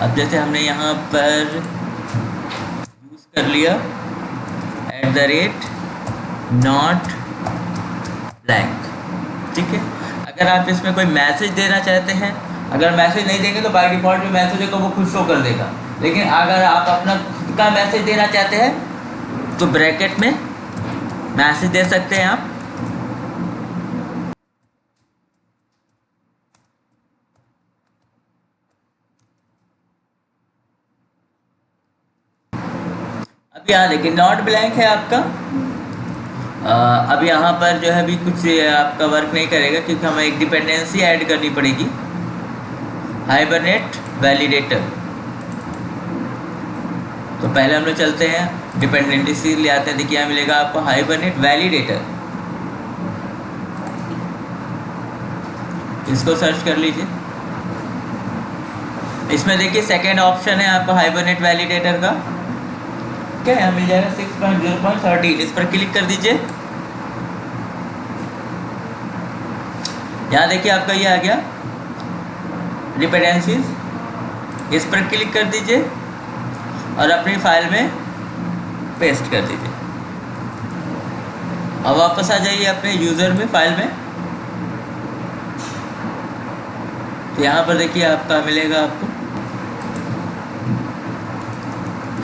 अब जैसे हमने यहाँ पर यूज़ कर लिया @not blank, ठीक है। अगर आप इसमें कोई मैसेज देना चाहते हैं, अगर मैसेज नहीं देंगे तो बाय डिफ़ॉल्ट जो मैसेज होगा वो खुद शो कर देगा, लेकिन अगर आप अपना खुद का मैसेज देना चाहते हैं तो ब्रैकेट में मैसेज दे सकते हैं आप। अब यहाँ देखिए नॉट ब्लैंक है आपका। अब यहाँ पर जो है अभी कुछ आपका वर्क नहीं करेगा क्योंकि हमें एक डिपेंडेंसी ऐड करनी पड़ेगी, हाइबरनेट वैलिडेटर। तो पहले हम लोग चलते हैं डिपेंडेंसी ले आते हैं। देखिए यहाँ मिलेगा आपको हाइबरनेट वैलिडेटर, इसको सर्च कर लीजिए। इसमें देखिए सेकेंड ऑप्शन है आपका हाइबरनेट वैलिडेटर का, क्या है, मिल जाएगा 6.0.13। इस पर क्लिक कर दीजिए। यहाँ देखिए आपका ये आ गया डिपेंडेंसीज, इस पर क्लिक कर दीजिए और अपनी फाइल में पेस्ट कर दीजिए। अब वापस आ जाइए अपने यूज़र में फाइल में। तो यहाँ पर देखिए आपका मिलेगा आपको।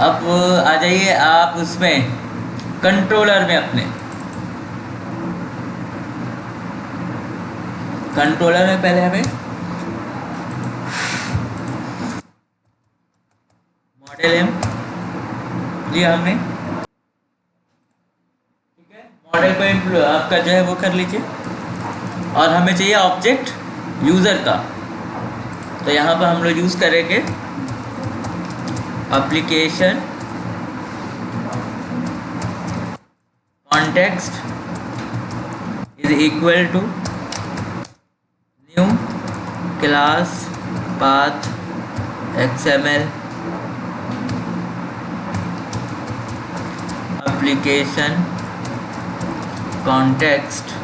अब आ जाइए आप उसमें कंट्रोलर में, अपने कंट्रोलर में पहले हमें मॉडल एम लिया हमने, ठीक है। मॉडल को आपका जो है वो कर लीजिए और हमें चाहिए ऑब्जेक्ट यूज़र का। तो यहाँ पर हम लोग यूज़ करेंगे application context is equal to new class path XML application context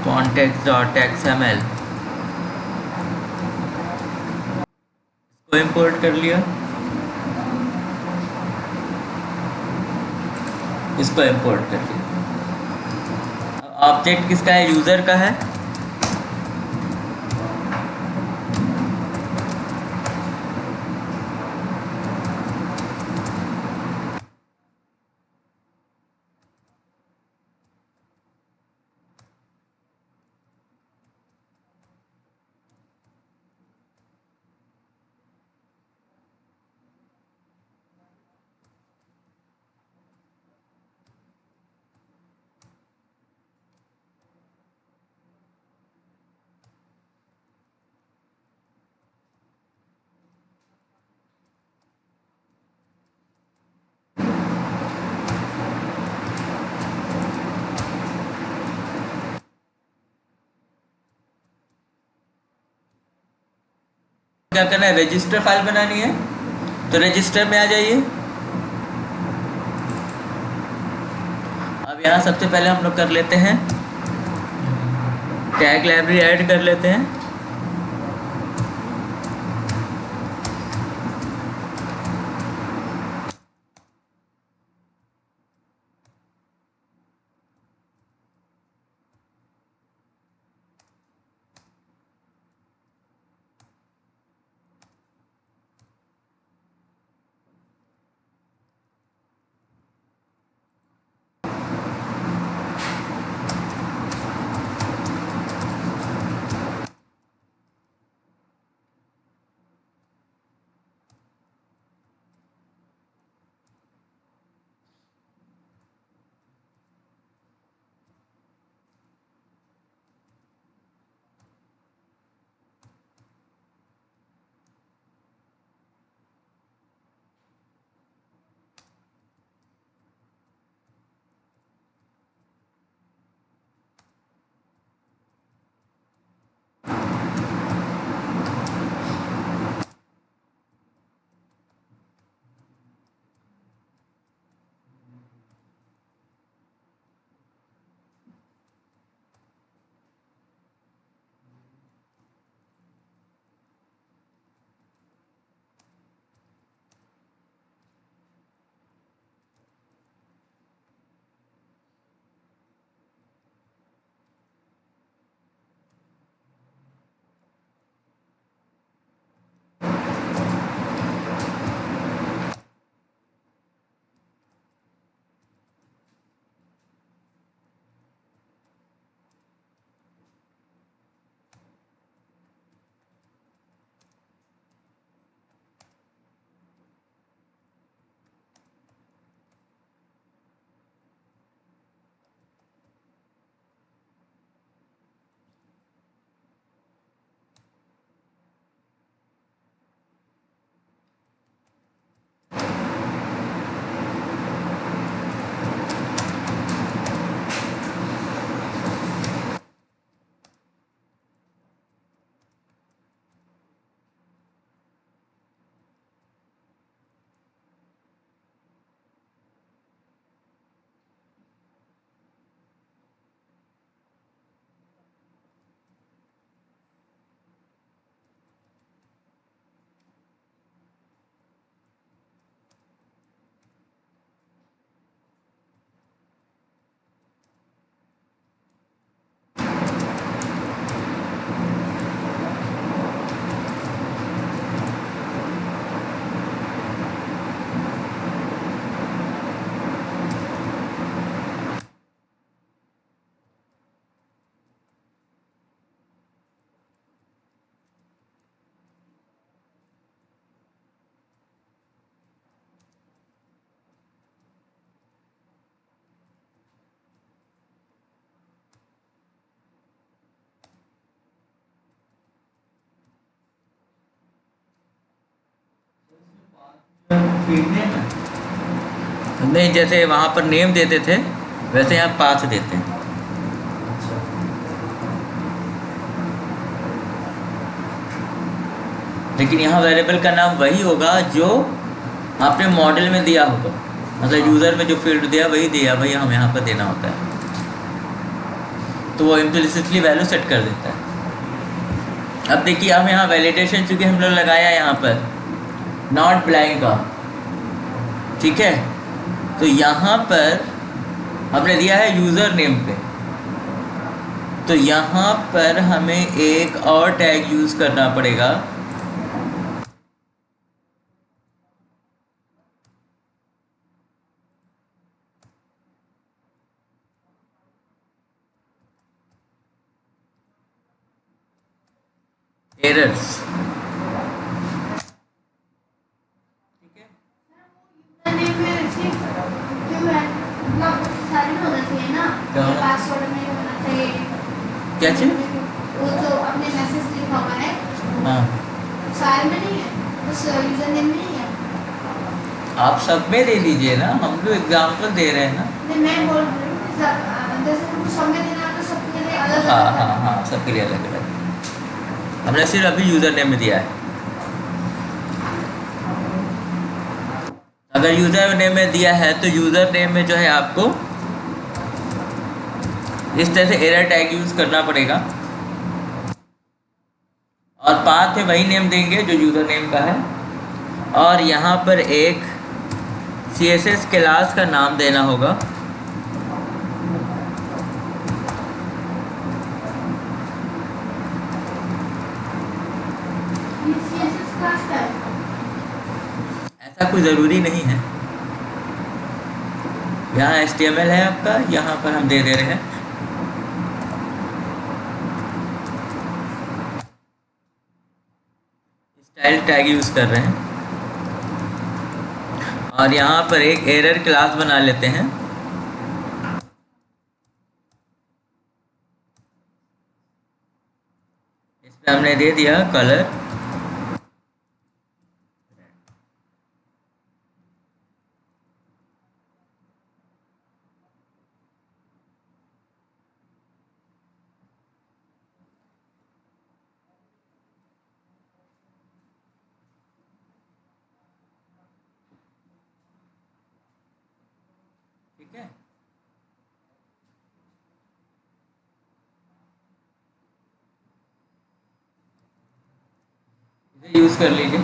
context.xml, इसको इंपोर्ट कर लिया, इसको इंपोर्ट कर लिया। ऑब्जेक्ट किसका है, यूज़र का है। क्या करना है, रजिस्टर फाइल बनानी है, तो रजिस्टर में आ जाइए। अब यहाँ सबसे पहले हम लोग कर लेते हैं टैग लाइब्रेरी ऐड कर लेते हैं। नहीं, जैसे वहाँ पर नेम देते थे वैसे यहाँ पाथ देते हैं। लेकिन यहाँ वेरिएबल का नाम वही होगा जो आपने मॉडल में दिया होगा, मतलब यूज़र में जो फील्ड दिया वही वही हम यहाँ पर देना होता है, तो वो इम्प्लिसिटली वैल्यू सेट कर देता है। अब देखिए हम यहाँ वैलिडेशन चूँकि हम लोग लगाया यहाँ पर नॉट ब्लैंक का, ठीक है, तो यहाँ पर हमने दिया है यूज़र नेम पे, तो यहाँ पर हमें एक और टैग यूज़ करना पड़ेगा, एरर्स, ठीक है। क्या चीज़? वो जो आपने मैसेज लिखा हुआ है, हाँ, सारे में नहीं है, उस यूजर नेम में नहीं है। आप सब में दे दीजिए ना, हम लोग एग्जाम्पल दे रहे हैं ना। नहीं, मैं बोल रही हूँ जैसे हमको सब में देना है तो सबके लिए अलग हाँ अलग हाँ हाँ, सबके लिए अलग अलग। हमने सिर्फ अभी यूज़र नेम में दिया है। अगर यूज़र नेम में दिया है तो यूज़र नेम में जो है आपको इस तरह से एरर टैग यूज़ करना पड़ेगा, और पाथ में वही नेम देंगे जो यूज़र नेम का है, और यहाँ पर एक CSS क्लास का नाम देना होगा, ऐसा कोई ज़रूरी नहीं है। यहाँ HTML है आपका, यहाँ पर हम दे रहे हैं स्टाइल टैग यूज़ कर रहे हैं, और यहाँ पर एक एरर क्लास बना लेते हैं। इसमें हमने दे दिया कलर, ठीक है। इसे यूज़ कर लीजिए।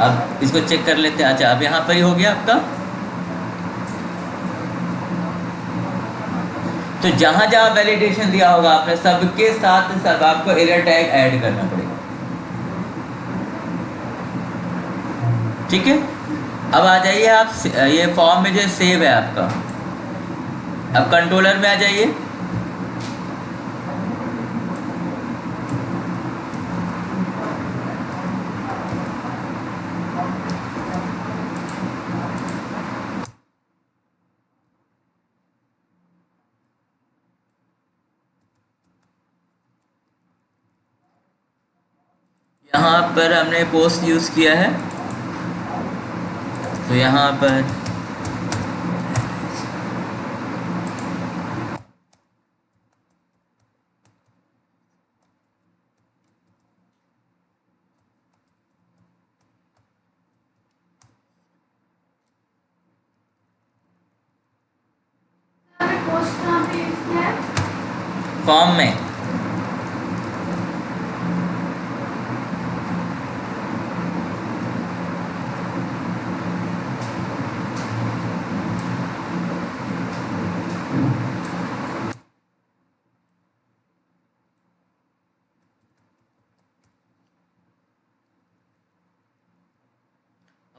अब इसको चेक कर लेते हैं। अच्छा, अब यहाँ पर ही हो गया आपका। तो जहाँ जहाँ वैलिडेशन दिया होगा आपने सबके साथ सब आपको एरर टैग ऐड करना पड़ेगा, ठीक है। अब आ जाइए आप ये फॉर्म में जो सेव है आपका, अब कंट्रोलर में आ जाइए। यहाँ पर हमने पोस्ट यूज़ किया है, तो यहाँ पर पोस्ट कहाँ पे यूज किया है? फॉर्म में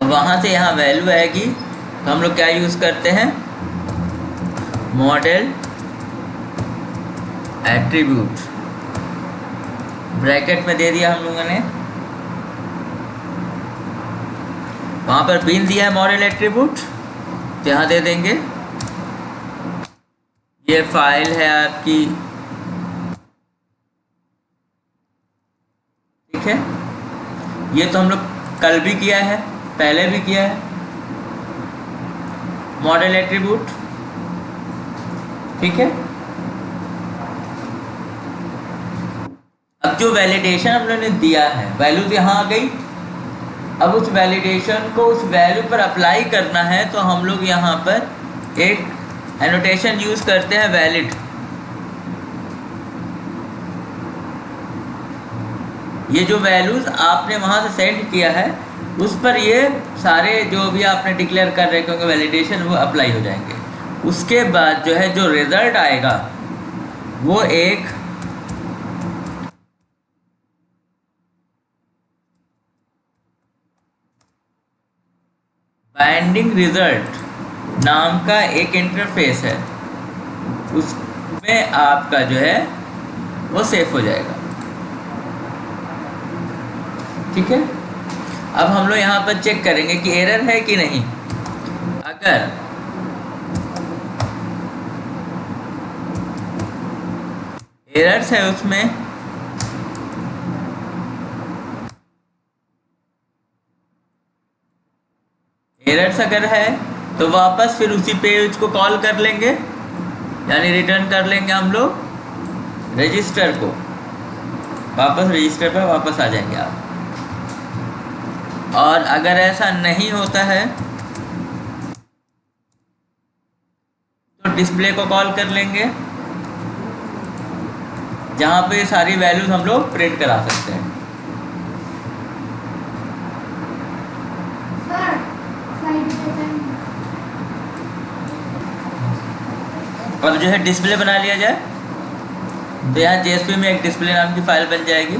वहाँ से यहाँ वैल्यू आएगी, तो हम लोग क्या यूज़ करते हैं, मॉडल एट्रीब्यूट, ब्रैकेट में दे दिया हम लोगों ने, वहाँ पर बिन दिया है मॉडल एट्रीब्यूट, तो यहाँ दे देंगे ये फाइल है आपकी, ठीक है। ये तो हम लोग कल भी किया है, पहले भी किया है। मॉडल एट्रीब्यूट, ठीक है। अब जो वैलिडेशन हम लोगों ने दिया है, वैल्यू तो यहाँ आ गई। अब उस वैलिडेशन को उस वैल्यू पर अप्लाई करना है, तो हम लोग यहाँ पर एक एनोटेशन यूज़ करते हैं, वैलिड। ये जो वैल्यूज़ आपने वहाँ से सेंड किया है, उस पर ये सारे जो भी आपने डिक्लेयर कर रहे होंगे वैलिडेशन, वो अप्लाई हो जाएंगे। उसके बाद जो है जो रिज़ल्ट आएगा वो एक बाइंडिंग रिजल्ट नाम का एक इंटरफेस है, उसमें आपका जो है वो सेव हो जाएगा, ठीक है। अब हम लोग यहाँ पर चेक करेंगे कि एरर है कि नहीं। अगर एरर्स है उसमें, एरर्स अगर है तो वापस फिर उसी पेज को कॉल कर लेंगे, यानी रिटर्न कर लेंगे हम लोग रजिस्टर को, वापस रजिस्टर पर वापस आ जाएंगे आप। और अगर ऐसा नहीं होता है तो डिस्प्ले को कॉल कर लेंगे, जहाँ पे सारी वैल्यूज हम लोग प्रिंट करा सकते हैं। और जो है डिस्प्ले बना लिया जाए, तो यहाँ JSP में एक डिस्प्ले नाम की फाइल बन जाएगी।